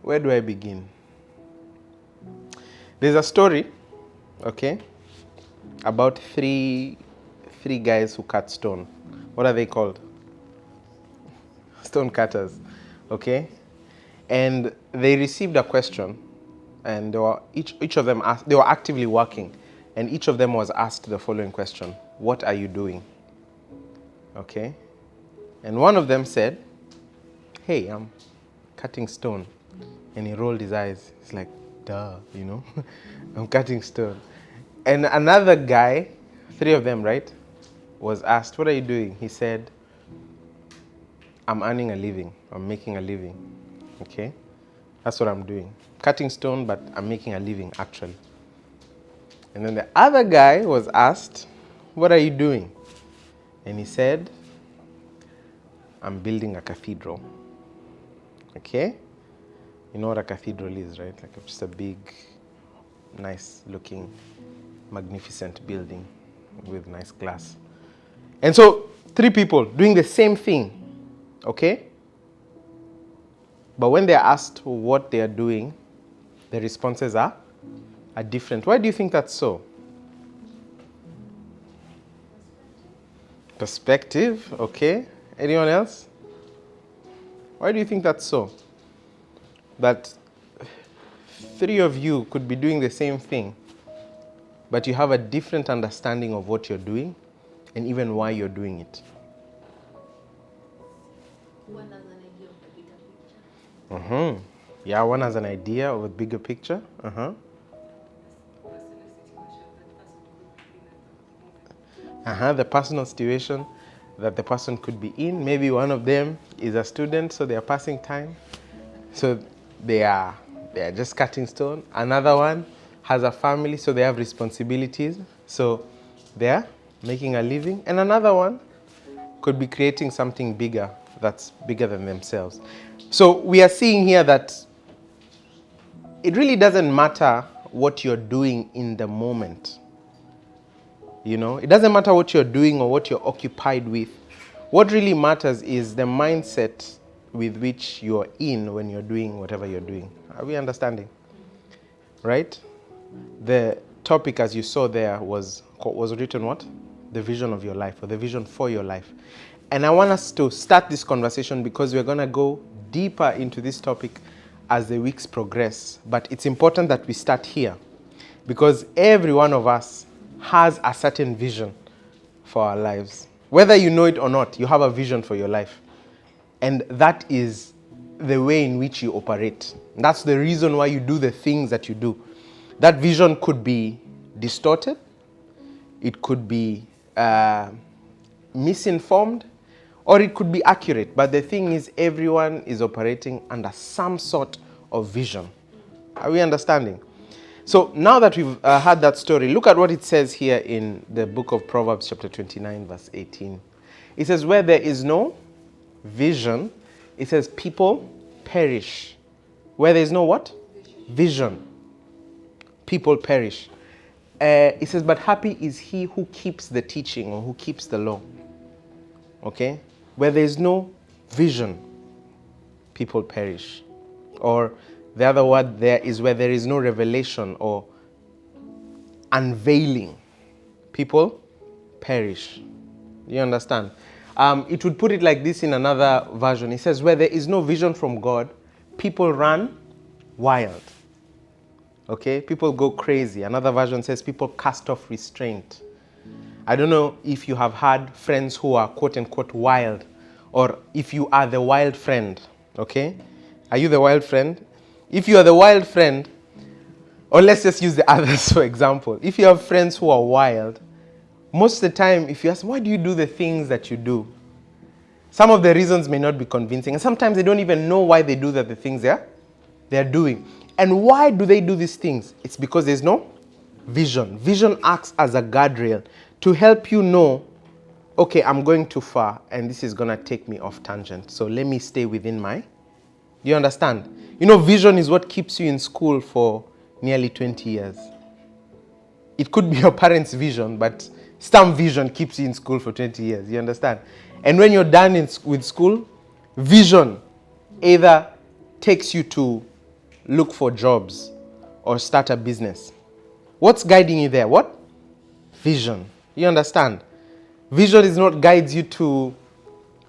Where do I begin? There's a story, okay, about three guys who cut stone. What are they called? Stone cutters, okay? And they received a question, and they were each of them asked, they were actively working, and each of them was asked the following question: what are you doing? Okay? And one of them said, hey, I'm cutting stone. And he rolled his eyes. He's like, duh, I'm cutting stone. And another guy, three of them, right, was asked, what are you doing? He said, I'm earning a living. I'm making a living. Okay? That's what I'm doing. Cutting stone, but I'm making a living, actually. And then the other guy was asked, what are you doing? And he said, I'm building a cathedral. Okay? You know what a cathedral is, right? Like just a big, nice looking, magnificent building with nice glass. And so, three people doing the same thing, okay? But when they're asked what they are doing, the responses are different. Why do you think that's so? Perspective, okay. Anyone else? Why do you think that's so? That three of you could be doing the same thing, but you have a different understanding of what you're doing and even why you're doing it. One has an idea of the bigger picture. Yeah, one has an idea of a bigger picture. The personal situation that the person could be in. Maybe one of them is a student, so they are passing time. So they are just cutting stone. Another one has a family, so they have responsibilities. So they are making a living. And another one could be creating something bigger that's bigger than themselves. So we are seeing here that it really doesn't matter what you're doing in the moment. It doesn't matter what you're doing or what you're occupied with. What really matters is the mindset with which you're in when you're doing whatever you're doing. Are we understanding? Right? The topic, as you saw there, was written what? The vision of your life, or the vision for your life. And I want us to start this conversation because we're going to go deeper into this topic as the weeks progress. But it's important that we start here because every one of us has a certain vision for our lives. Whether you know it or not, you have a vision for your life. And that is the way in which you operate. That's the reason why you do the things that you do. That vision could be distorted. It could be misinformed. Or it could be accurate. But the thing is, everyone is operating under some sort of vision. Are we understanding? So now that we've had that story, look at what it says here in the book of Proverbs chapter 29, verse 18. It says, where there is no vision, it says people perish. Where there is no what? Vision. People perish. It says, but happy is he who keeps the teaching or who keeps the law. Okay? Where there is no vision, people perish. Or the other word there is where there is no revelation or unveiling, people perish. You understand? It would put it like this in another version. It says, where there is no vision from God, people run wild. Okay? People go crazy. Another version says people cast off restraint. I don't know if you have had friends who are quote-unquote wild, or if you are the wild friend. Okay? Are you the wild friend? If you are the wild friend, or let's just use the others for example. If you have friends who are wild, most of the time, if you ask, why do you do the things that you do? Some of the reasons may not be convincing. And sometimes they don't even know why they do the things they're doing. And why do they do these things? It's because there's no vision. Vision acts as a guardrail to help you know, okay, I'm going too far and this is going to take me off tangent. So let me stay within my... Do you understand? Vision is what keeps you in school for nearly 20 years. It could be your parents' vision, but some vision keeps you in school for 20 years. You understand? And when you're done with school, vision either takes you to look for jobs or start a business? What's guiding you there? What? Vision. You understand? Vision is not guides you to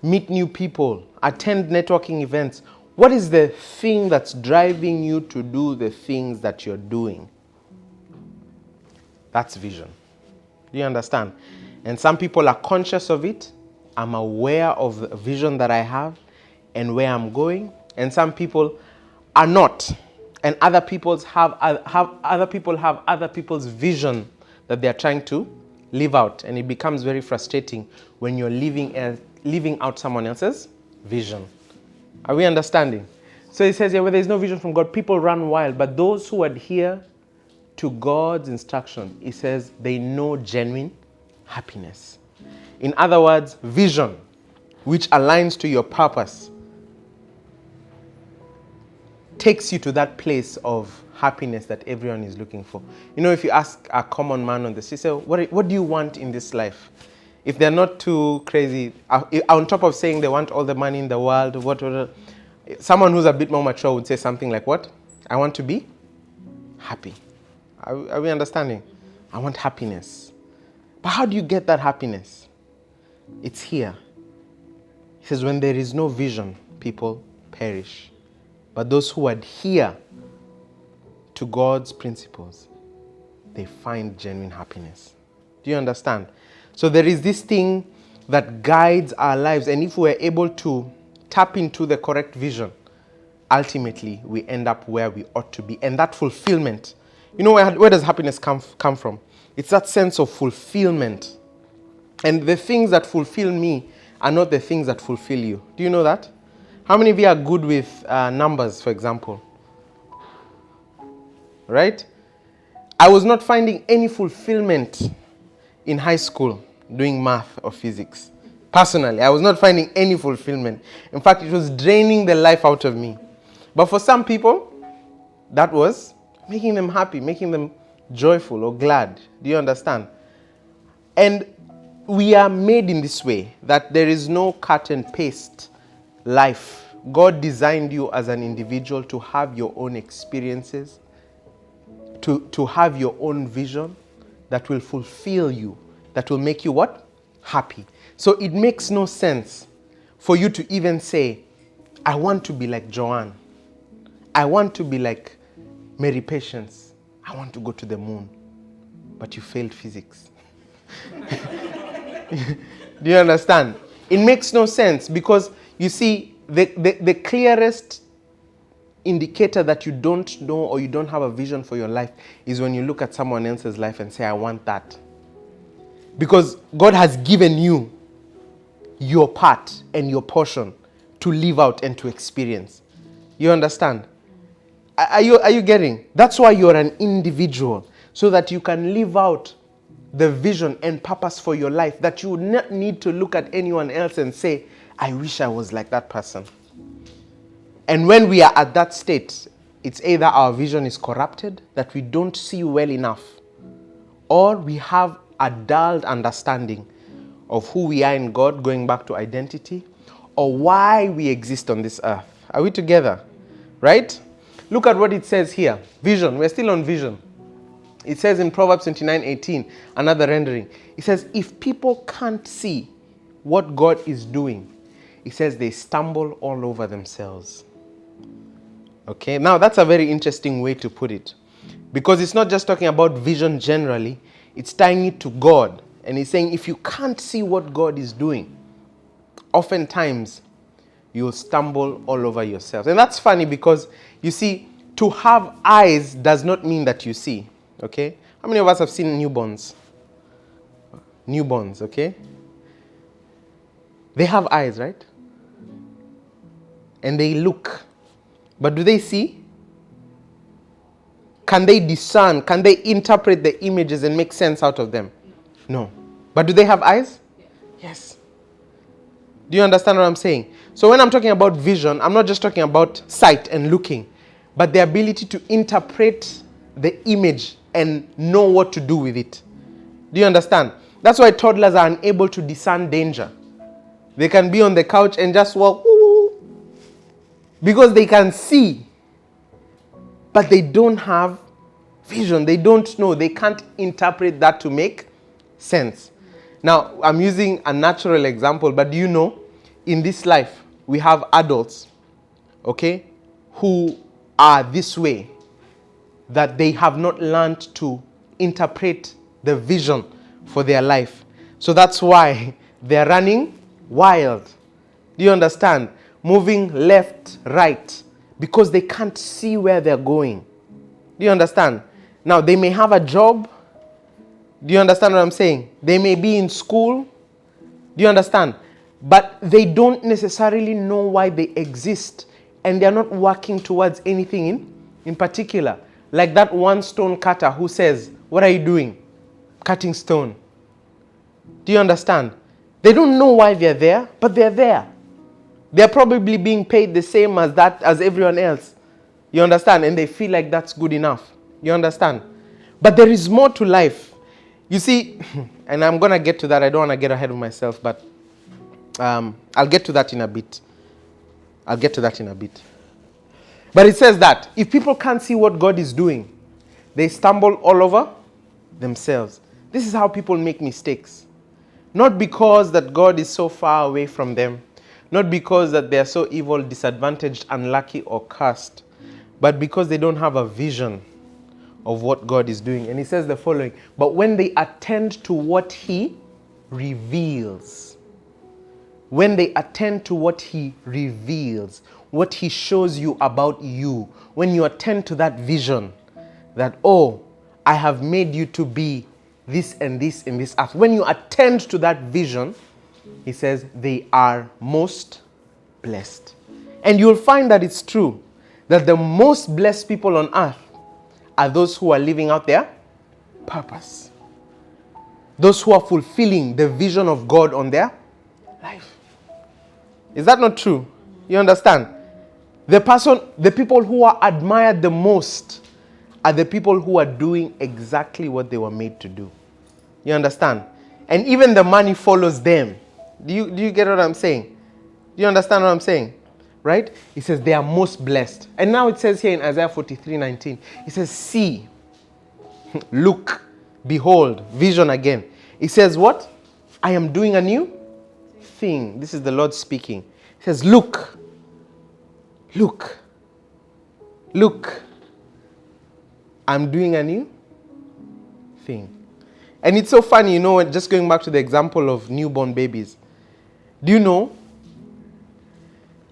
meet new people, attend networking events. What is the thing that's driving you to do the things that you're doing? That's vision. Do you understand? And some people are conscious of it. I'm aware of the vision that I have and where I'm going. And some people are not. And other people have other people's vision that they're trying to live out. And it becomes very frustrating when you're living out someone else's vision. Are we understanding? So it says here, where there is no vision from God, people run wild. But those who adhere to God's instruction, it says they know genuine happiness. In other words, vision, which aligns to your purpose, takes you to that place of happiness that everyone is looking for. You know, if you ask a common man on the street, say, what do you want in this life? If they're not too crazy, on top of saying they want all the money in the world, someone who's a bit more mature would say something like, what? I want to be happy. Are we understanding? I want happiness. But how do you get that happiness? It's here. He says, when there is no vision, people perish. But those who adhere to God's principles, they find genuine happiness. Do you understand? So there is this thing that guides our lives. And if we're able to tap into the correct vision, ultimately we end up where we ought to be. And that fulfillment, you know, where does happiness come from? It's that sense of fulfillment. And the things that fulfill me are not the things that fulfill you. Do you know that? How many of you are good with numbers, for example? Right? I was not finding any fulfillment in high school doing math or physics. Personally, I was not finding any fulfillment. In fact, it was draining the life out of me. But for some people, that was making them happy, making them joyful or glad. Do you understand? And we are made in this way, that there is no cut and paste life. God designed you as an individual to have your own experiences, to have your own vision that will fulfill you, that will make you what? Happy. So it makes no sense for you to even say, I want to be like Joanne. I want to be like Mary Patience. I want to go to the moon. But you failed physics. Do you understand? It makes no sense because you see, the clearest indicator that you don't know or you don't have a vision for your life is when you look at someone else's life and say, I want that. Because God has given you your part and your portion to live out and to experience. You understand? Are you getting? That's why you're an individual, so that you can live out the vision and purpose for your life, that you would not need to look at anyone else and say, I wish I was like that person. And when we are at that state, it's either our vision is corrupted, that we don't see well enough, or we have a dulled understanding of who we are in God, going back to identity, or why we exist on this earth. Are we together? Right? Look at what it says here. Vision. We're still on vision. It says in Proverbs 29:18, another rendering. It says, if people can't see what God is doing, it says they stumble all over themselves. Okay, now that's a very interesting way to put it. Because it's not just talking about vision generally, it's tying it to God. And he's saying if you can't see what God is doing, oftentimes you'll stumble all over yourself. And that's funny because, you see, to have eyes does not mean that you see. Okay? How many of us have seen newborns? Newborns, okay? They have eyes, right? And they look. But do they see? Can they discern? Can they interpret the images and make sense out of them? No. But do they have eyes? Yes. Do you understand what I'm saying? So when I'm talking about vision, I'm not just talking about sight and looking, but the ability to interpret the image and know what to do with it. Do you understand? That's why toddlers are unable to discern danger. They can be on the couch and just walk, because they can see but they don't have vision. They don't know. They can't interpret that to make sense. Now, I'm using a natural example, but do you know, in this life, we have adults, okay, who are this way, that they have not learned to interpret the vision for their life. So that's why they're running wild. Do you understand? Moving left, right, because they can't see where they're going. Do you understand? Now, they may have a job. Do you understand what I'm saying? They may be in school. Do you understand? But they don't necessarily know why they exist, and they're not working towards anything in particular. Like that one stone cutter who says, what are you doing? Cutting stone. Do you understand? They don't know why they're there, but they're there. They're probably being paid the same as everyone else. You understand? And they feel like that's good enough. You understand? But there is more to life. You see, and I'm going to get to that. I don't want to get ahead of myself, but I'll get to that in a bit. But it says that if people can't see what God is doing, they stumble all over themselves. This is how people make mistakes. Not because that God is so far away from them, not because that they are so evil, disadvantaged, unlucky, or cursed, but because they don't have a vision of what God is doing. And he says the following, but when they attend to what he reveals, when they attend to what he reveals, what he shows you about you, when you attend to that vision, that, oh, I have made you to be this and this in this earth. When you attend to that vision, he says they are most blessed. And you'll find that it's true, that the most blessed people on earth are those who are living out their purpose. Those who are fulfilling the vision of God on their life. Is that not true? You understand? The people who are admired the most are the people who are doing exactly what they were made to do. You understand? And even the money follows them. Do you get what I'm saying? Do you understand what I'm saying? Right? It says they are most blessed. And now it says here in Isaiah 43:19, it says, see, look, behold, vision again. It says what? I am doing a new thing. This is the Lord speaking. It says, look, look, look. I'm doing a new thing. And it's so funny, just going back to the example of newborn babies. Do you know,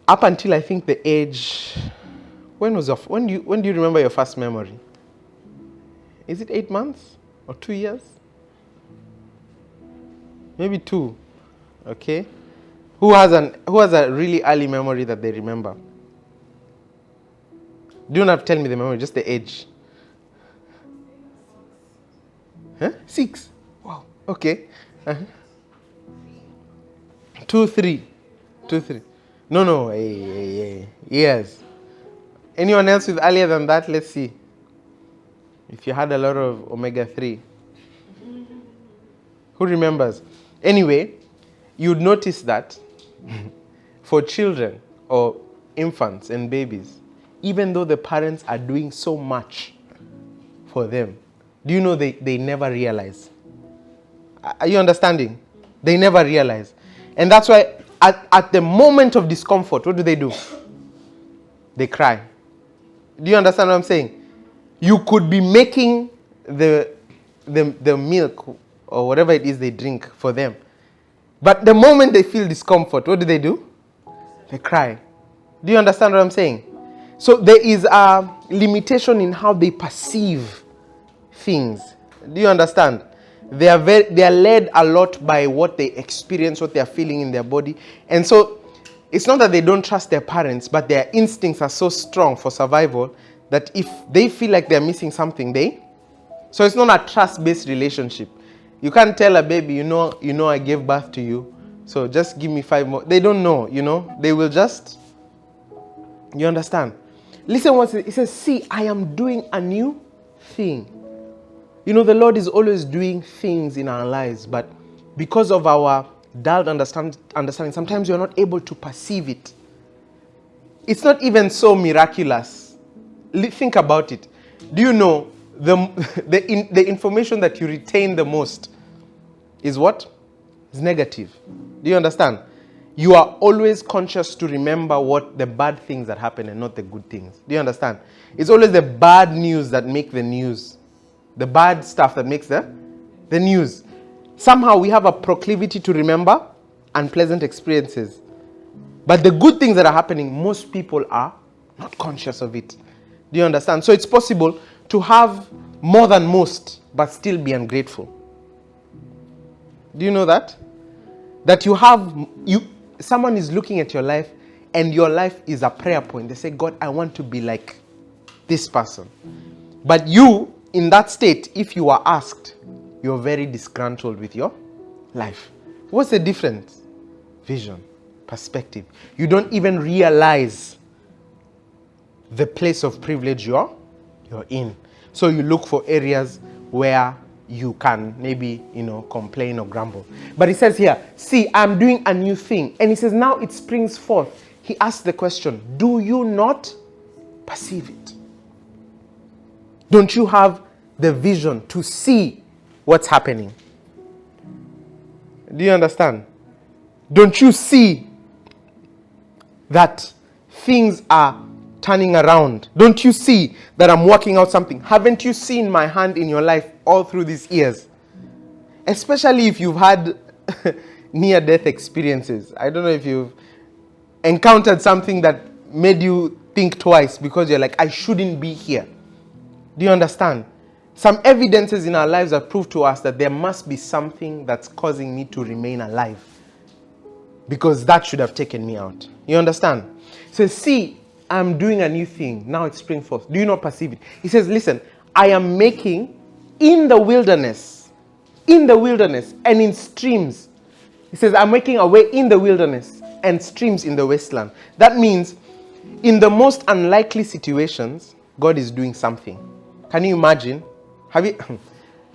up until I think the age, when do you remember your first memory? Is it 8 months or 2 years? Maybe 2. Okay. Who has a really early memory that they remember? Do not tell me the memory, just the age. Huh? 6. Wow. Okay. 2, 3. No. Yes. Anyone else with earlier than that? Let's see. If you had a lot of omega-3. Who remembers? Anyway, you'd notice that for children or infants and babies, even though the parents are doing so much for them, do you know they never realize? Are you understanding? They never realize. And that's why at the moment of discomfort, what do? They cry. Do you understand what I'm saying? You could be making the milk or whatever it is they drink for them. But the moment they feel discomfort, what do? They cry. Do you understand what I'm saying? So there is a limitation in how they perceive things. Do you understand? They are led a lot by what they experience, what they are feeling in their body. And so it's not that they don't trust their parents, but their instincts are so strong for survival that if they feel like they're missing something, so it's not a trust-based relationship. You can't tell a baby, you know I gave birth to you, so just give me 5 more. They don't know, They will just, you understand? Listen what it says, see, I am doing a new thing. The Lord is always doing things in our lives, but because of our dulled understanding, sometimes you're not able to perceive it. It's not even so miraculous. think about it. Do you know the information that you retain the most is what? Is negative. Do you understand? You are always conscious to remember what the bad things that happen and not the good things. Do you understand? It's always the bad news that make the news. The bad stuff that makes the news. Somehow we have a proclivity to remember unpleasant experiences. But the good things that are happening, most people are not conscious of it. Do you understand? So it's possible to have more than most, but still be ungrateful. Do you know that? That someone is looking at your life, and your life is a prayer point. They say, God, I want to be like this person. But you, in that state, if you are asked, you're very disgruntled with your life. What's the difference? Vision, perspective. You don't even realize the place of privilege you're in. So you look for areas where you can maybe, complain or grumble. But he says here, see, I'm doing a new thing. And he says, now it springs forth. He asks the question, do you not perceive it? Don't you have the vision to see what's happening? Do you understand? Don't you see that things are turning around? Don't you see that I'm working out something? Haven't you seen my hand in your life all through these years? Especially if you've had near-death experiences. I don't know if you've encountered something that made you think twice because you're like, I shouldn't be here. Do you understand? Some evidences in our lives that prove to us that there must be something that's causing me to remain alive, because that should have taken me out. You understand? So see, I'm doing a new thing. Now it's spring forth. Do you not perceive it? He says, listen, I am making in the wilderness, and in streams. He says, I'm making a way in the wilderness and streams in the wasteland. That means in the most unlikely situations, God is doing something. Can you imagine? Have you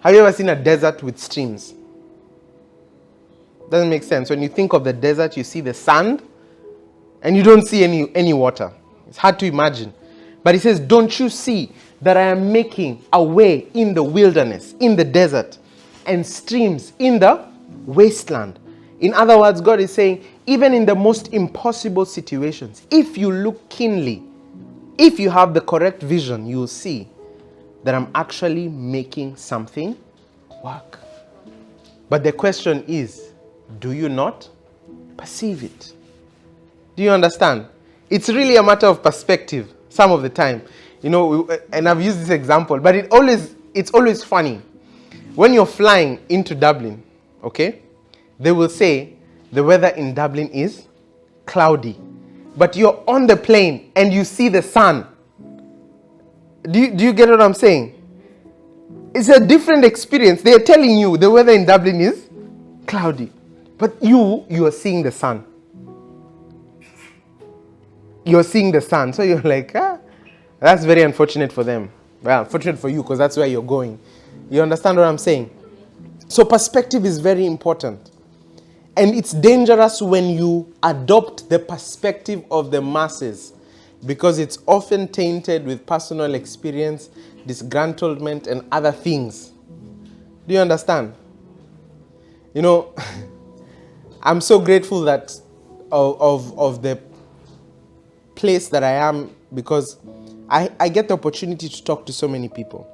ever seen a desert with streams? Doesn't make sense. When you think of the desert, you see the sand and you don't see any water. It's hard to imagine. But he says, don't you see that I am making a way in the wilderness, in the desert, and streams in the wasteland? In other words, God is saying, even in the most impossible situations, if you look keenly, if you have the correct vision, you will see that I'm actually making something work. But the question is, do you not perceive it? Do you understand? It's really a matter of perspective some of the time. And I've used this example, but it's always funny. When you're flying into Dublin, okay, they will say the weather in Dublin is cloudy. But you're on the plane and you see the sun. Do you get what I'm saying? It's a different experience. They're telling you the weather in Dublin is cloudy. But you are seeing the sun. You're seeing the sun. So you're like, that's very unfortunate for them. Well, unfortunate for you because that's where you're going. You understand what I'm saying? So perspective is very important. And it's dangerous when you adopt the perspective of the masses, because it's often tainted with personal experience, disgruntlement, and other things. Do you understand? I'm so grateful that of the place that I am, because I get the opportunity to talk to so many people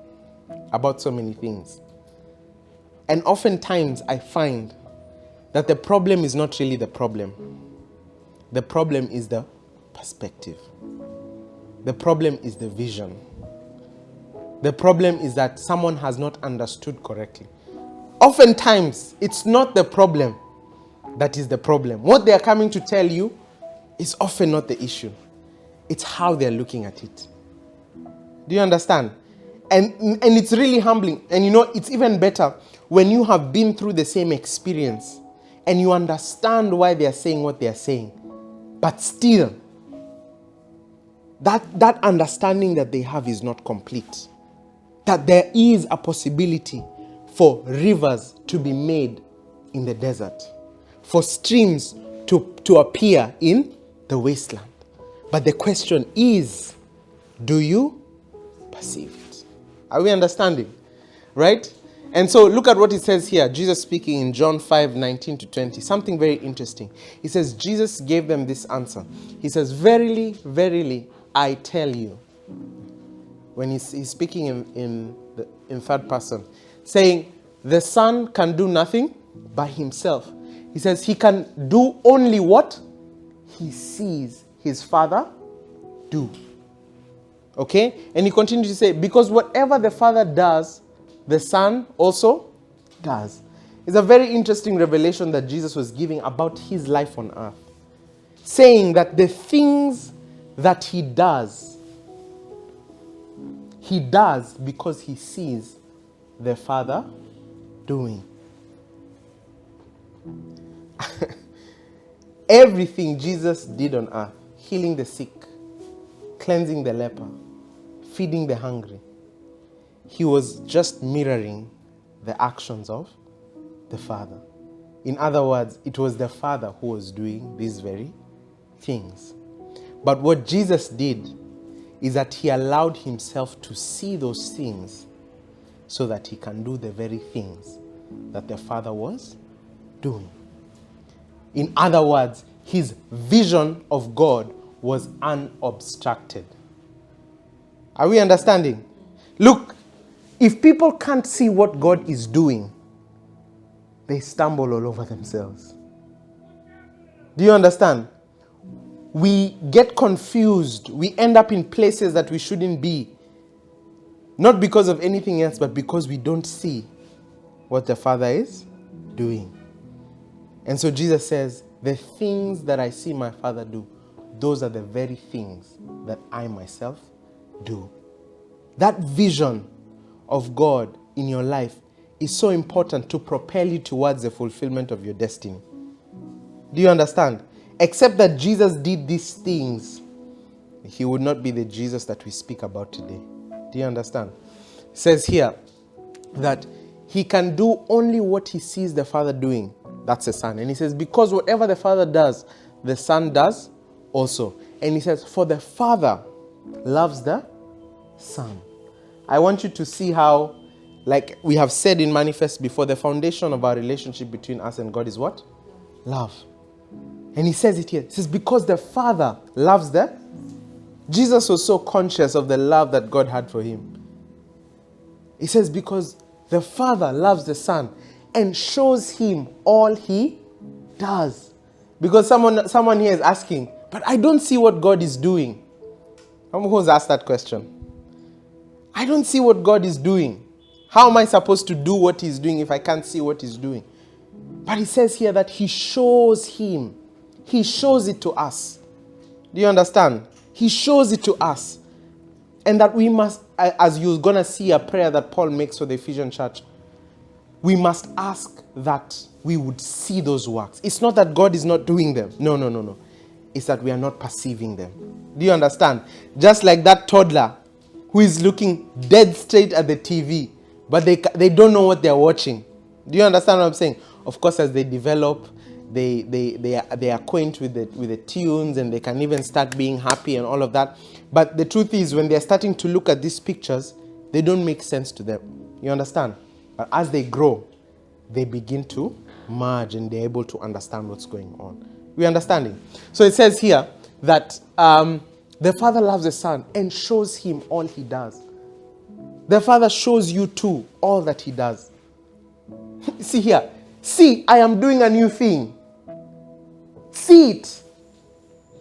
about so many things. And oftentimes I find that the problem is not really the problem. The problem is the perspective. The problem is the vision. The problem is that someone has not understood correctly. Oftentimes, it's not the problem that is the problem. What they are coming to tell you is often not the issue. It's how they're looking at it. Do you understand? And it's really humbling. And it's even better when you have been through the same experience and you understand why they are saying what they are saying. But still, that understanding that they have is not complete. That there is a possibility for rivers to be made in the desert, for streams to appear in the wasteland. But the question is, do you perceive it. Are we understanding? Right? And so look at what it says here. Jesus speaking in John 5:19-20. Something very interesting. He says, Jesus gave them this answer. He says, verily, verily, I tell you. When he's speaking in third person, saying, the Son can do nothing by himself. He says he can do only what he sees his Father do. Okay? And he continues to say, because whatever the Father does, the Son also does. It's a very interesting revelation that Jesus was giving about his life on earth. Saying that the things that he does because he sees the Father doing. Everything Jesus did on earth, healing the sick, cleansing the leper, feeding the hungry, he was just mirroring the actions of the Father. In other words, it was the Father who was doing these very things. But what Jesus did is that he allowed himself to see those things so that he can do the very things that the Father was doing. In other words, his vision of God was unobstructed. Are we understanding? Look, if people can't see what God is doing, they stumble all over themselves. Do you understand? We get confused. We end up in places that we shouldn't be. Not because of anything else, but because we don't see what the Father is doing. And so Jesus says, the things that I see my Father do, those are the very things that I myself do. That vision of God in your life is so important to propel you towards the fulfillment of your destiny. Do you understand? Except that Jesus did these things, he would not be the Jesus that we speak about today. Do you understand? It says here that he can do only what he sees the Father doing. That's the Son. And he says, because whatever the Father does, the Son does also. And he says, for the Father loves the Son. I want you to see how, like we have said in Manifest before, the foundation of our relationship between us and God is what? Love. And he says it here. He says, because the Father loves the... Jesus was so conscious of the love that God had for him. He says, because the Father loves the Son and shows him all he does. Because someone here is asking, but I don't see what God is doing. Who's asked that question? I don't see what God is doing. How am I supposed to do what he's doing if I can't see what he's doing? But he says here that he shows him. He shows it to us. Do you understand? He shows it to us. And that we must, as you're going to see a prayer that Paul makes for the Ephesian church, we must ask that we would see those works. It's not that God is not doing them. No. It's that we are not perceiving them. Do you understand? Just like that toddler who is looking dead straight at the TV, but they don't know what they're watching. Do you understand what I'm saying? Of course, as they develop, they are acquainted with the tunes, and they can even start being happy and all of that. But the truth is, when they're starting to look at these pictures, they don't make sense to them. You understand? But as they grow, they begin to merge and they're able to understand what's going on. We understanding? So it says here that the Father loves the Son and shows him all he does. The Father shows you too all that he does. See here. See, I am doing a new thing. See it.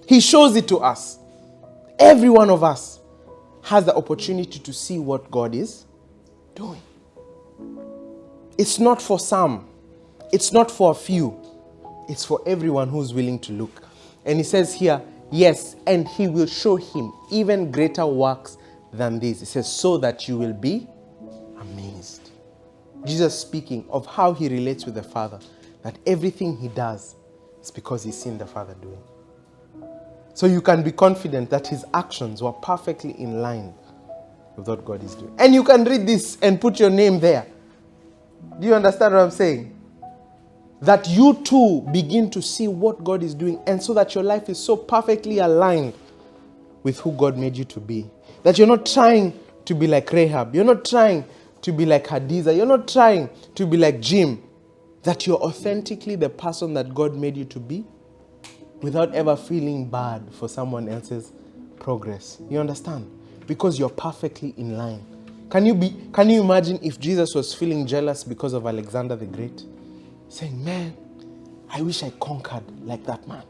He shows it to us. Every one of us has the opportunity to see what God is doing. It's not for some. It's not for a few. It's for everyone who's willing to look. And he says here, yes, and he will show him even greater works than these. He says, so that you will be amazed. Jesus speaking of how he relates with the Father, that everything he does is because he's seen the Father doing. So you can be confident that his actions were perfectly in line with what God is doing. And you can read this and put your name there. Do you understand what I'm saying? That you too begin to see what God is doing, and so that your life is so perfectly aligned with who God made you to be. That you're not trying to be like Rahab. You're not trying to be like Hadiza. You're not trying to be like Jim. That you're authentically the person that God made you to be without ever feeling bad for someone else's progress. You understand? Because you're perfectly in line. Can you imagine if Jesus was feeling jealous because of Alexander the Great? Saying, man, I wish I conquered like that man.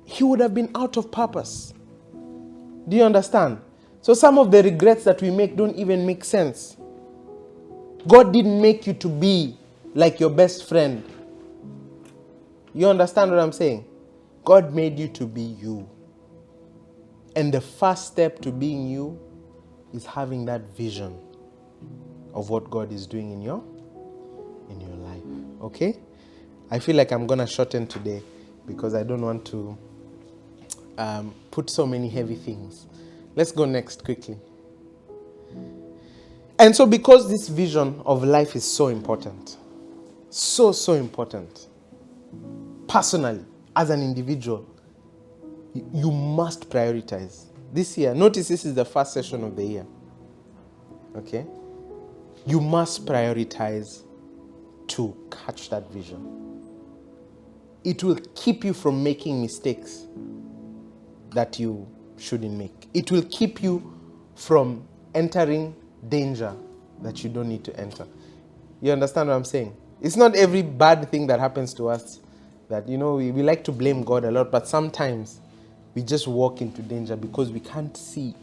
He would have been out of purpose. Do you understand? So some of the regrets that we make don't even make sense. God didn't make you to be like your best friend. You understand what I'm saying? God made you to be you. And the first step to being you is having that vision of what God is doing in your life. Okay? I feel like I'm going to shorten today because I don't want to put so many heavy things. Let's go next quickly. And so because this vision of life is so important, so important, personally, as an individual, you must prioritize. This year, notice this is the first session of the year. Okay? You must prioritize to catch that vision. It will keep you from making mistakes that you shouldn't make. It will keep you from entering danger that you don't need to enter. You understand what I'm saying? It's not every bad thing that happens to us that, we like to blame God a lot, but sometimes we just walk into danger because we can't see.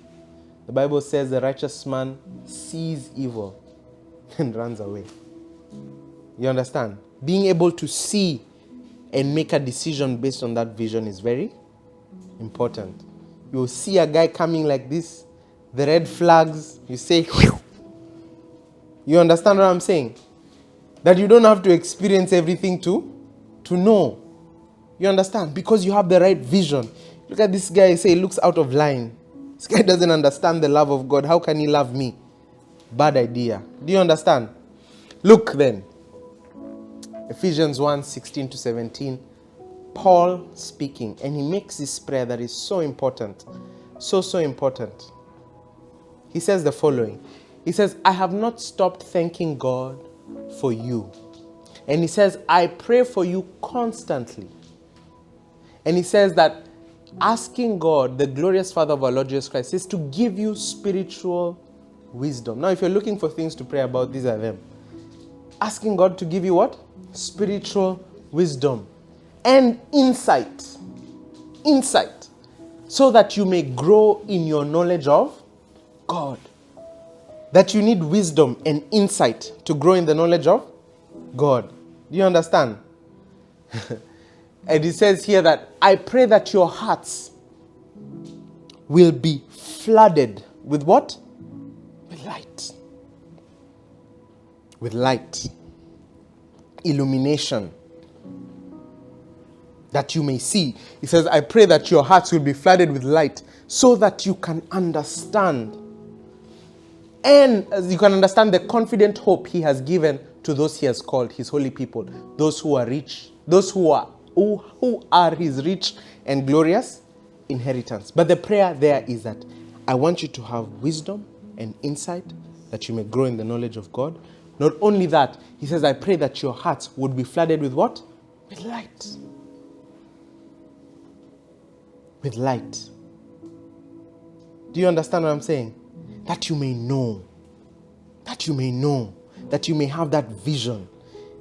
The Bible says the righteous man sees evil and runs away. You understand? Being able to see and make a decision based on that vision is very important. You'll see a guy coming like this, the red flags, you say, whew. You understand what I'm saying? That you don't have to experience everything to know. You understand? Because you have the right vision. Look at this guy, say he looks out of line. This guy doesn't understand the love of God. How can he love me? Bad idea. Do you understand? Look then. Ephesians 1:16-17. Paul speaking, and he makes this prayer that is so important. So important. He says the following. He says, I have not stopped thanking God for you. And he says, I pray for you constantly. And he says that asking God, the glorious Father of our Lord Jesus Christ, is to give you spiritual wisdom. Now, if you're looking for things to pray about, these are them. Asking God to give you what? Spiritual wisdom and insight. Insight. So that you may grow in your knowledge of God. That you need wisdom and insight to grow in the knowledge of God. Do you understand? And it says here that I pray that your hearts will be flooded with what? With light. With light. Illumination. That you may see. He says, I pray that your hearts will be flooded with light so that you can understand. And as you can understand the confident hope he has given to those he has called, his holy people, those who are rich, those who are his rich and glorious inheritance. But the prayer there is that I want you to have wisdom and insight that you may grow in the knowledge of God. Not only that, he says, I pray that your hearts would be flooded with what? With light. With light. Do you understand what I'm saying? That you may know. That you may know. That you may have that vision.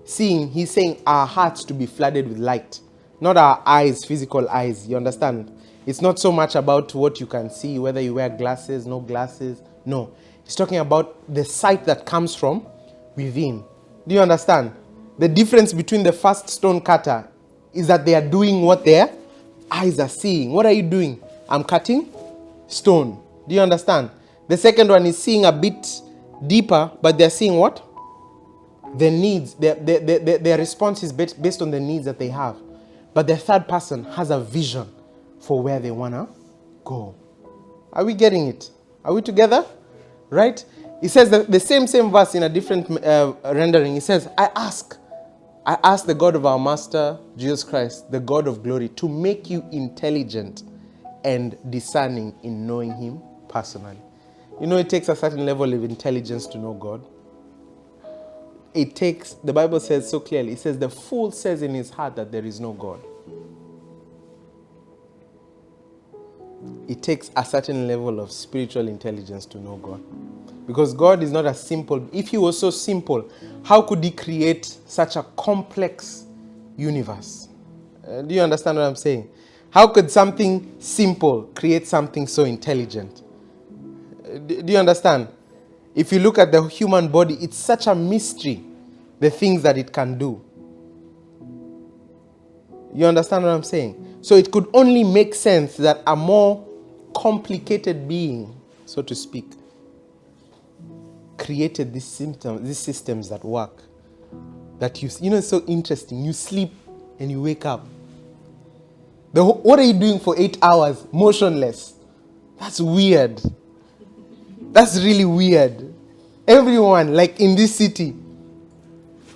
Seeing, he's saying our hearts to be flooded with light. Not our eyes, physical eyes. You understand? It's not so much about what you can see, whether you wear glasses, no glasses. No. He's talking about the sight that comes from within. Do you understand? The difference between the first stone cutter is that they are doing what their eyes are seeing. What are you doing? I'm cutting stone. Do you understand? The second one is seeing a bit deeper, but they're seeing what? Their needs. Their response is based on the needs that they have. But the third person has a vision for where they want to go. Are we getting it? Are we together? Right? He says the same verse in a different rendering. He says, I ask the God of our Master, Jesus Christ, the God of glory, to make you intelligent and discerning in knowing him personally. You know, it takes a certain level of intelligence to know God. It takes, the Bible says so clearly, it says the fool says in his heart that there is no God. It takes a certain level of spiritual intelligence to know God. Because God is not as simple. If he was so simple, how could he create such a complex universe? Do you understand what I'm saying? How could something simple create something so intelligent? Do you understand? If you look at the human body, it's such a mystery, the things that it can do. You understand what I'm saying? So it could only make sense that a more complicated being, so to speak, created these systems that work. That you know, it's so interesting. You sleep and you wake up. What are you doing for 8 hours motionless? That's weird. That's really weird. Everyone, like in this city,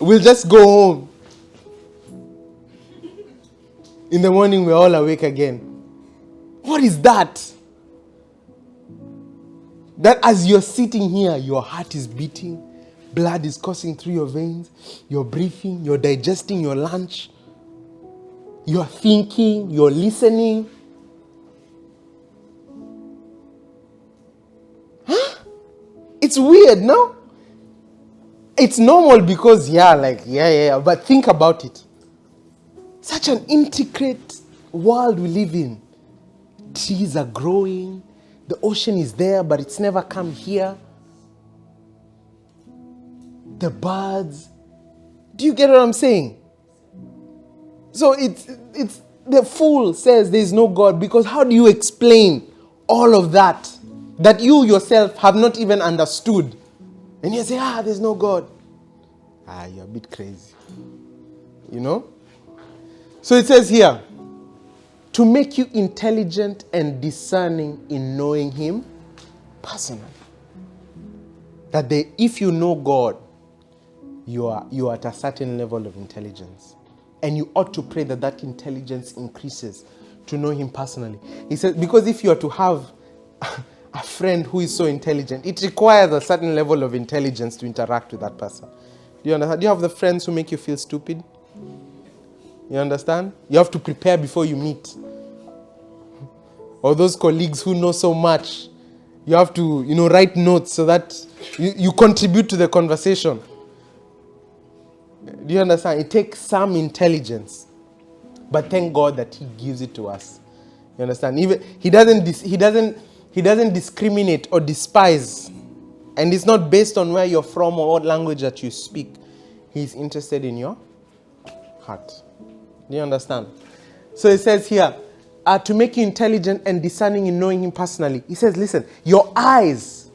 will just go home. In the morning, we're all awake again. What is that? That as you're sitting here, your heart is beating, blood is coursing through your veins, you're breathing, you're digesting your lunch, you're thinking, you're listening. Huh? It's weird, no? It's normal because, but think about it. Such an intricate world we live in. Trees are growing. The ocean is there, but it's never come here. The birds. Do you get what I'm saying? So it's the fool says there is no God, because how do you explain all of that you yourself have not even understood? And you say, there's no God. You're a bit crazy. You know? So it says here, to make you intelligent and discerning in knowing him personally. That if you know God, you are at a certain level of intelligence. And you ought to pray that intelligence increases to know him personally. He says, because if you are to have a friend who is so intelligent, it requires a certain level of intelligence to interact with that person. Do you understand? Do you have the friends who make you feel stupid? You understand? You have to prepare before you meet. Or those colleagues who know so much. You have to, write notes so that you contribute to the conversation. Do you understand? It takes some intelligence. But thank God that he gives it to us. You understand? Even he doesn't discriminate or despise. And it's not based on where you're from or what language that you speak. He's interested in your heart. Do you understand? So it says here, to make you intelligent and discerning in knowing him personally. He says, listen, your eyes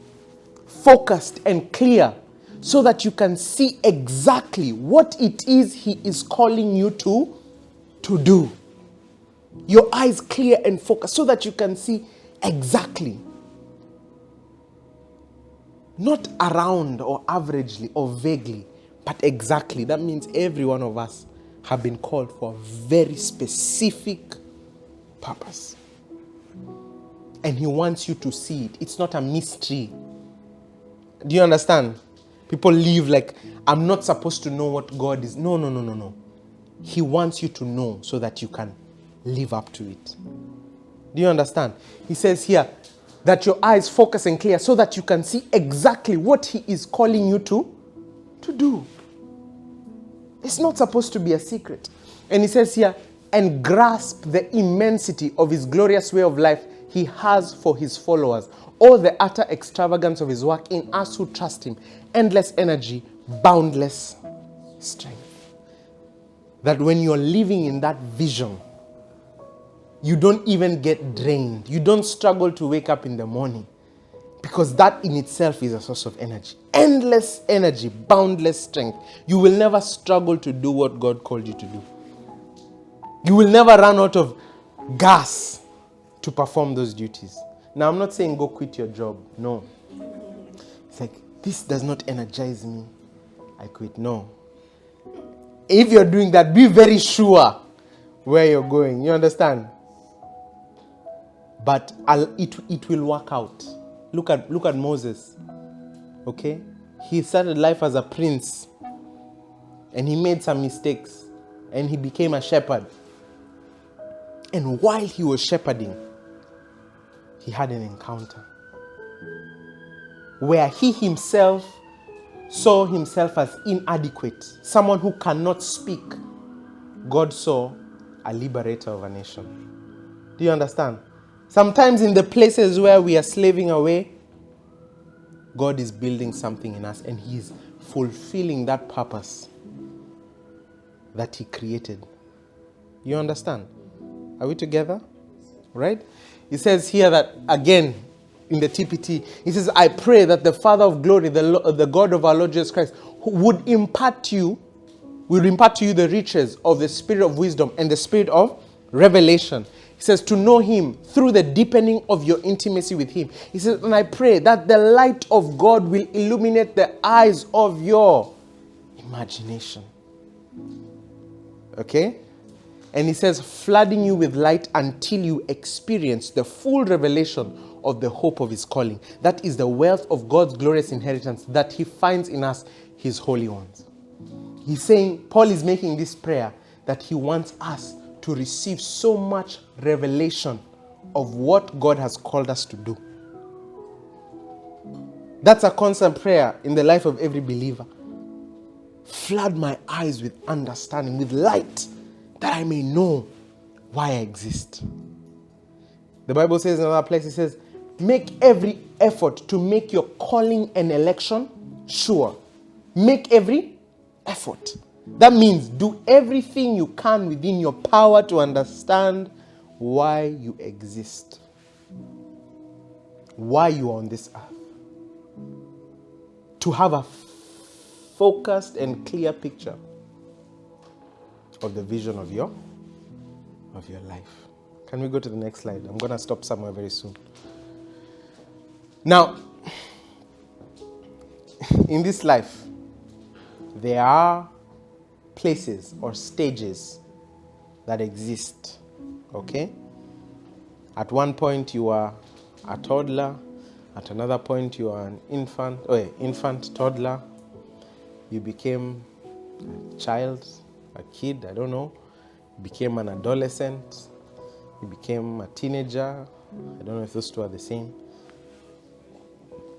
focused and clear so that you can see exactly what it is he is calling you to do. Your eyes clear and focused so that you can see exactly. Not around or averagely or vaguely, but exactly. That means every one of us have been called for a very specific purpose. And he wants you to see it. It's not a mystery. Do you understand? People live like, I'm not supposed to know what God is. No. He wants you to know so that you can live up to it. Do you understand? He says here that your eyes focus and clear so that you can see exactly what he is calling you to do. It's not supposed to be a secret. And he says here, and grasp the immensity of his glorious way of life he has for his followers, or the utter extravagance of his work in us who trust him, endless energy, boundless strength. That when you're living in that vision, you don't even get drained. You don't struggle to wake up in the morning, because that in itself is a source of energy. Endless energy, boundless strength. You will never struggle to do what God called you to do. You will never run out of gas to perform those duties. Now, I'm not saying go quit your job. No. It's like, this does not energize me, I quit. No. If you're doing that, be very sure where you're going. You understand? But it will work out. Look at Moses. Okay? He started life as a prince. And he made some mistakes. And he became a shepherd. And while he was shepherding, he had an encounter where he himself saw himself as inadequate, someone who cannot speak. God saw a liberator of a nation. Do you understand? Sometimes in the places where we are slaving away, God is building something in us and He's fulfilling that purpose that He created. You understand? Are we together? Right? He says here that, again, in the TPT, he says, I pray that the Father of glory, the God of our Lord Jesus Christ, who will impart to you the riches of the spirit of wisdom and the spirit of revelation. He says, to know Him through the deepening of your intimacy with Him. He says, and I pray that the light of God will illuminate the eyes of your imagination. Okay? And he says, flooding you with light until you experience the full revelation of the hope of His calling. That is the wealth of God's glorious inheritance that He finds in us, His holy ones. He's saying, Paul is making this prayer that he wants us to receive so much revelation of what God has called us to do. That's a constant prayer in the life of every believer. Flood my eyes with understanding, with light, that I may know why I exist. The Bible says in another place, it says, make every effort to make your calling and election sure. Make every effort. That means do everything you can within your power to understand why you exist. Why you are on this earth. To have a focused and clear picture of the vision of your life. Can we go to the next slide? I'm going to stop somewhere very soon. Now, in this life, there are places or stages that exist. Okay? At one point you are a toddler. At another point you are an infant, toddler. You became a child, a kid, I don't know. You became an adolescent. You became a teenager. I don't know if those two are the same.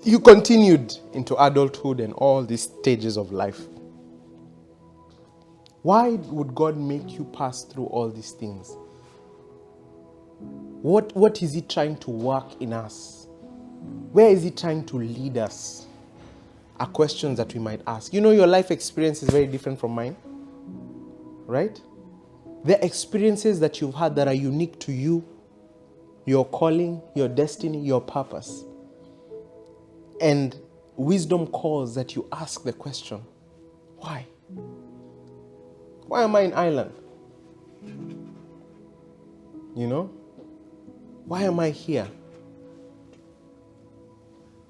You continued into adulthood and all these stages of life. Why would God make you pass through all these things? What is He trying to work in us? Where is He trying to lead us? Are questions that we might ask. You know, your life experience is very different from mine. Right? The experiences that you've had that are unique to you, your calling, your destiny, your purpose. And wisdom calls that you ask the question, why? Why am I in Ireland? You know? Why am I here?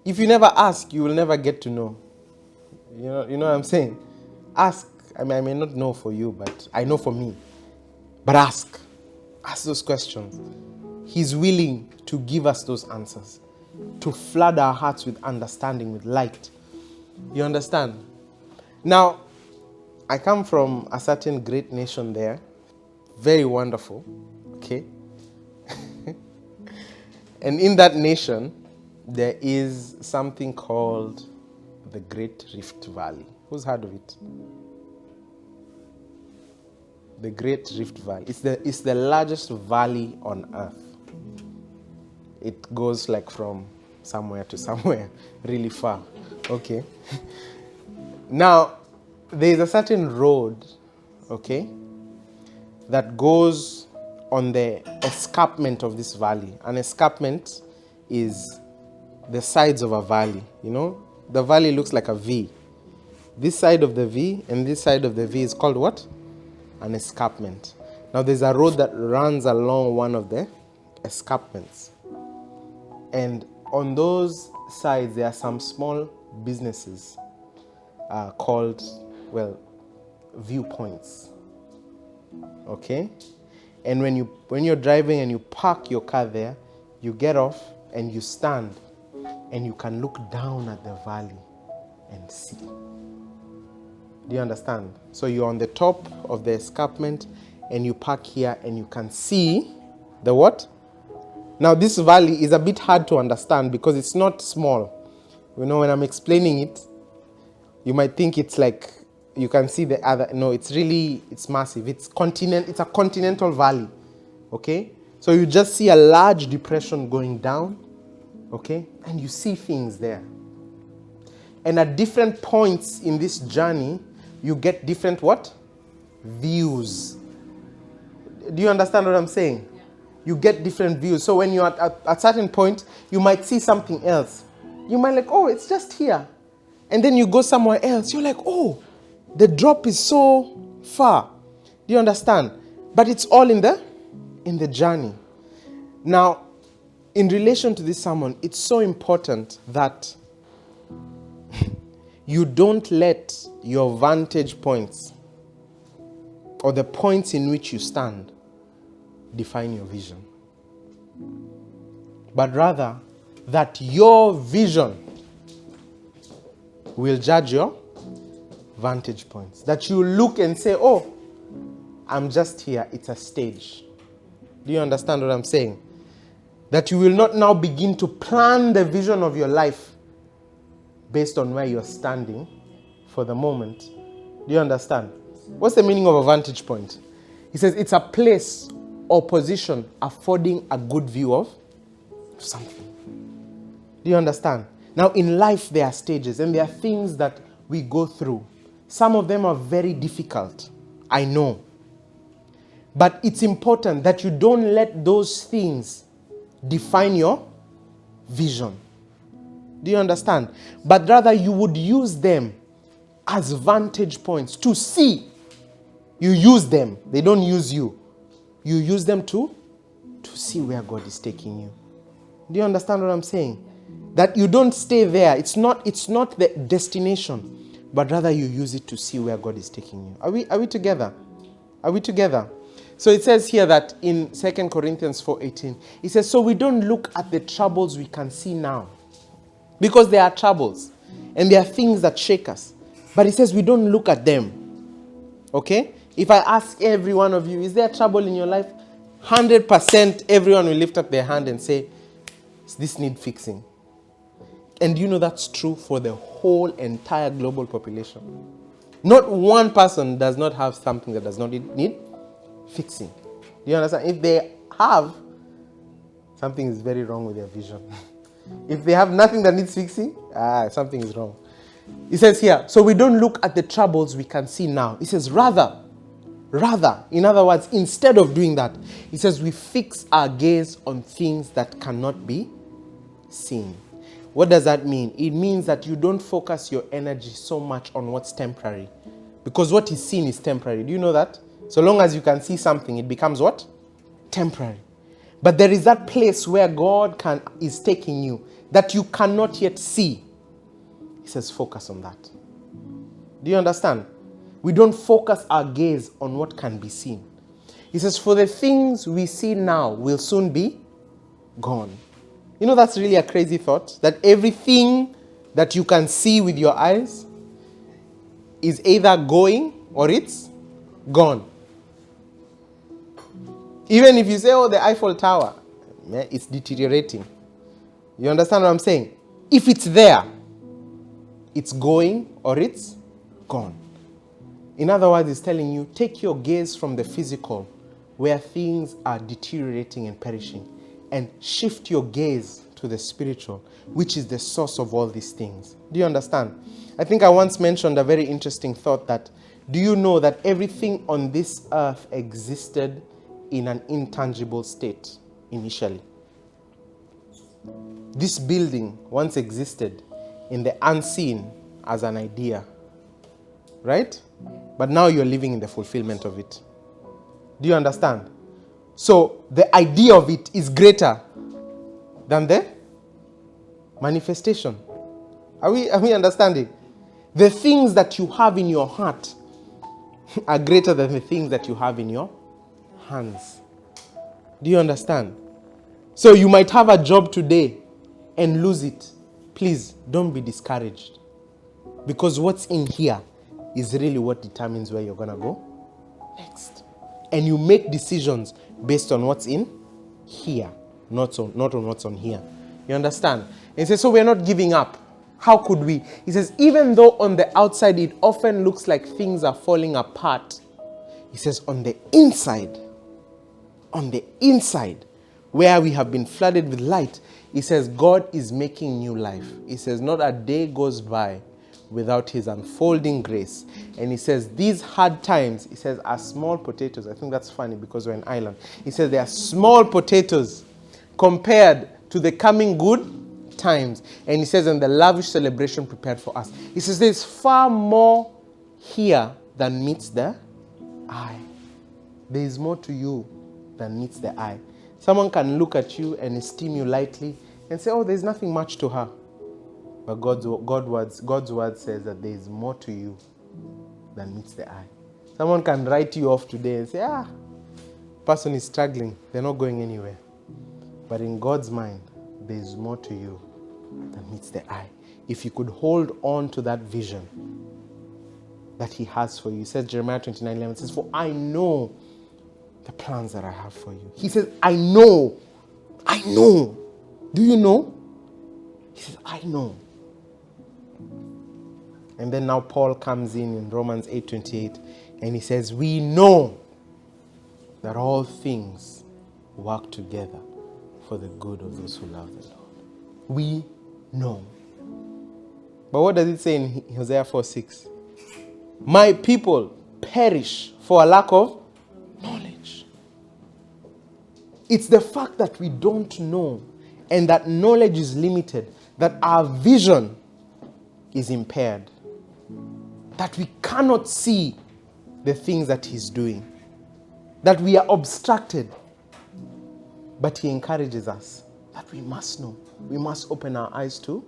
If you never ask, you will never get to know. You know what I'm saying? Ask. I may not know for you, but I know for me. But ask. Ask those questions. He's willing to give us those answers. To flood our hearts with understanding, with light. You understand? Now, I come from a certain great nation there. Very wonderful. Okay? And in that nation, there is something called the Great Rift Valley. Who's heard of it? The Great Rift Valley. It's the largest valley on earth. It goes like from somewhere to somewhere, really far. Okay? Now, there is a certain road, okay, that goes on the escarpment of this valley. An escarpment is the sides of a valley, you know? The valley looks like a V. This side of the V and this side of the V is called what? An escarpment. Now there's a road that runs along one of the escarpments. And on those sides there are some small businesses called, viewpoints. Okay? And when you're driving and you park your car there, you get off and you stand and you can look down at the valley and see. Do you understand? So you're on the top of the escarpment and you park here and you can see the what? Now this valley is a bit hard to understand because it's not small. You know, when I'm explaining it, you might think it's like you can see the other. No, it's massive. It's a continental valley. Okay? So you just see a large depression going down. Okay? And you see things there. And at different points in this journey, you get different what? Views. Do you understand what I'm saying? Yeah. You get different views. So when you're at a certain point, you might see something else. You might like, oh, it's just here. And then you go somewhere else. You're like, oh, the drop is so far. Do you understand? But it's all in the journey. Now, in relation to this sermon, it's so important that you don't let your vantage points or the points in which you stand define your vision. But rather, that your vision will judge your vantage points. That you look and say, oh, I'm just here. It's a stage. Do you understand what I'm saying? That you will not now begin to plan the vision of your life based on where you're standing for the moment. Do you understand? What's the meaning of a vantage point? He says it's a place or position affording a good view of something. Do you understand? Now in life there are stages and there are things that we go through. Some of them are very difficult. I know. But it's important that you don't let those things define your vision. Do you understand? But rather you would use them as vantage points to see. You use them. They don't use you. You use them to see where God is taking you. Do you understand what I'm saying? That you don't stay there. It's not the destination, but rather you use it to see where God is taking you. Are we together? Are we together? So it says here that in 2 Corinthians 4:18, it says, so we don't look at the troubles we can see now. Because there are troubles and there are things that shake us. But it says we don't look at them. Okay? If I ask every one of you, is there trouble in your life? 100% everyone will lift up their hand and say, this needs fixing. And you know that's true for the whole entire global population. Not one person does not have something that does not need fixing. Do you understand? If they have, something is very wrong with their vision. If they have nothing that needs fixing, something is wrong. It says here, so we don't look at the troubles we can see now. It says rather, in other words, instead of doing that, it says we fix our gaze on things that cannot be seen. What does that mean? It means that you don't focus your energy so much on what's temporary. Because what is seen is temporary. Do you know that? So long as you can see something, it becomes what? Temporary. But there is that place where God is taking you that you cannot yet see. He says focus on that. Do you understand? We don't focus our gaze on what can be seen. He says for the things we see now will soon be gone. You know that's really a crazy thought? That everything that you can see with your eyes is either going or it's gone. Even if you say, oh, the Eiffel Tower, it's deteriorating. You understand what I'm saying? If it's there, it's going or it's gone. In other words, it's telling you, take your gaze from the physical, where things are deteriorating and perishing, and shift your gaze to the spiritual, which is the source of all these things. Do you understand? I think I once mentioned a very interesting thought that, do you know that everything on this earth existed in an intangible state initially? This building once existed in the unseen as an idea, right? But now you're living in the fulfillment of it. Do you understand? So the idea of it is greater than the manifestation. Are we understanding? The things that you have in your heart are greater than the things that you have in your hands. Do you understand? So you might have a job today and lose it. please don't be discouraged. Because what's in here is really what determines where you're going to go next. And you make decisions based on what's in here, not on what's on here. You understand? And he says, so we're not giving up. How could we? He says, even though on the outside it often looks like things are falling apart, he says on the inside, where we have been flooded with light, he says God is making new life. He says not a day goes by without his unfolding grace. And he says these hard times, he says, are small potatoes. I think that's funny because we're in Ireland. He says they are small potatoes compared to the coming good times. And he says, and the lavish celebration prepared for us. He says there's far more here than meets the eye. There is more to you than meets the eye. Someone can look at you and esteem you lightly and say, oh, there's nothing much to her. But God's word says that there is more to you than meets the eye. Someone can write you off today and say, person is struggling. They're not going anywhere. But in God's mind, there is more to you than meets the eye. If you could hold on to that vision that he has for you. He says, Jeremiah 29:11 says, for I know the plans that I have for you. He says, I know. Do you know? He says, I know. And then now Paul comes in Romans 8:28 and he says, we know that all things work together for the good of those who love the Lord. We know. But what does it say in Hosea 4:6? My people perish for a lack of knowledge. It's the fact that we don't know and that knowledge is limited, that our vision is impaired, that we cannot see the things that he's doing, that we are obstructed. But he encourages us that we must know. We must open our eyes to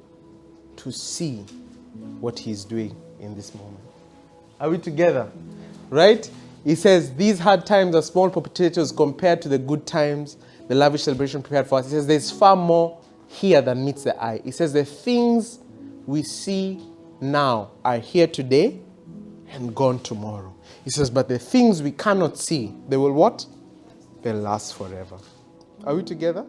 see what he's doing in this moment. Are we together? Right? He says, these hard times are small potatoes compared to the good times, the lavish celebration prepared for us. He says, there's far more here than meets the eye. He says, the things we see now are here today and gone tomorrow. He says, but the things we cannot see, they will what? They'll last forever. Are we together?